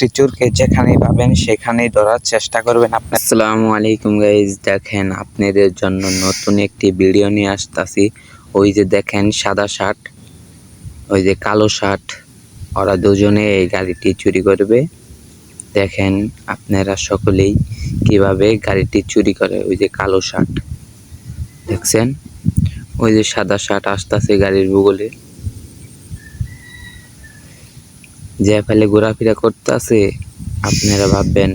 একটি চোরকে যেখানেই পাবেন সেখানেই ধরার চেষ্টা করবেন আপনি। আসসালামু আলাইকুম গাইজ, দেখেন আপনাদের জন্য নতুন একটি ভিডিও নিয়ে আসতেছি। ওই যে দেখেন সাদা শার্ট, ওই যে কালো শার্ট, ওরা দুজনে এই গাড়িটি চুরি করবে। দেখেন আপনারা সকলেই কিভাবে গাড়িটি চুরি করে। ওই যে কালো শার্ট দেখছেন, ওই যে সাদা শার্ট আসতেছে গাড়ির বগলে, যে ফেলে ঘোরাফেরা করতেছে। আপনারা ভাববেন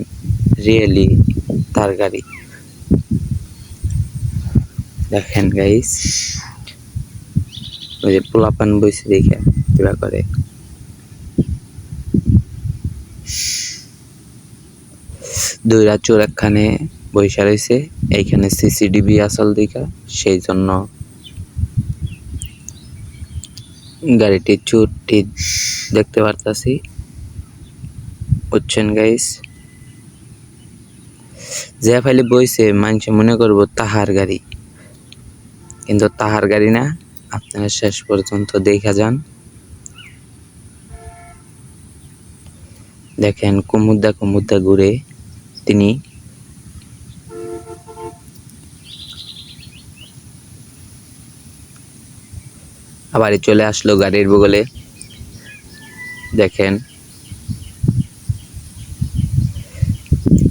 রিয়েলি তার গাড়ি। দেখেন গাইস, ওই যে পোলাপান বইছে দেখে কিবা করে। দুইরা চোর একখানে বৈশা রয়েছে, এইখানে সিসিটিভি আসল দেখা, সেই জন্য গাড়িটি চোরটি দেখতে পারতাছি। বুঝছেন গাইস, যে ফাইলে বইছে মানুষে মনে করবো তাহার গাড়ি, কিন্তু তাহার গাড়ি না। আপনারা শেষ পর্যন্ত দেখা যান। দেখেন কুমুদ্দা কুমুদ্দা ঘুরে তিনি। আবার চলে আসলো গাড়ির বগলে। দেখেন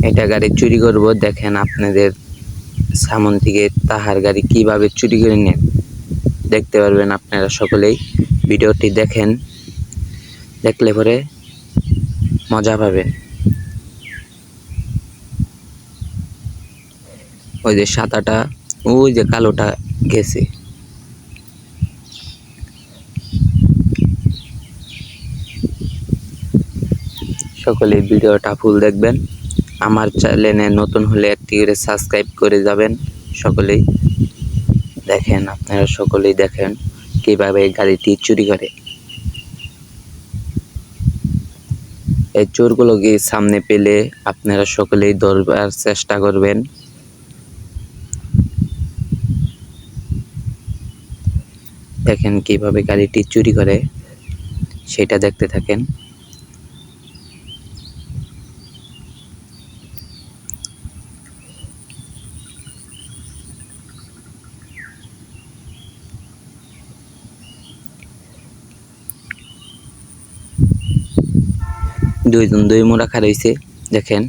এটা গাড়ি চুরি করব। দেখেন আপনাদের সামন থেকে তাহার গাড়ি কিভাবে চুরি করে নেন দেখতে পারবেন আপনারা সকলেই। ভিডিওটি দেখেন, দেখলে পরে মজা পাবেন। ওই যে সাদাটা, ওই যে কালোটা গেছে। সকলেই ভিডিওটা ফুল দেখবেন। আমার চ্যানেলে নতুন হলে একটি করে সাবস্ক্রাইব করে যাবেন সকলেই। দেখেন আপনারা সকলেই দেখেন কিভাবে গাড়িটি চুরি করে। এই চোরগুলোকে সামনে পেলে আপনারা সকলেই ধরবার চেষ্টা করবেন। দেখেন কিভাবে গাড়িটি চুরি করে, সেটা দেখতে থাকেন। দুইজন দুই মোড়া খাড়া হইছে। দেখেন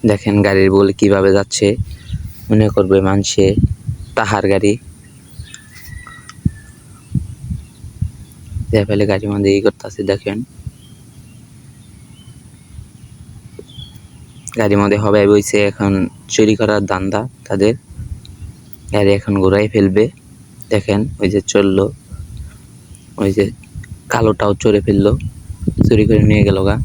দেখেন গাড়ির বলে কিভাবে যাচ্ছে, মনে করবে মানুষে তাহার গাড়ি। যে ফেলে গাড়ির মধ্যে ই করতেছে। দেখেন গাড়ির মধ্যে হবাই বইছে, এখন চুরি করার ধান্দা তাদের। গাড়ি এখন ঘোরাই ফেলবে। দেখেন ওই যে চললো, ওই যে কালোটাও চড়ে ফেললো, চুরি করে নিয়ে গেল গা।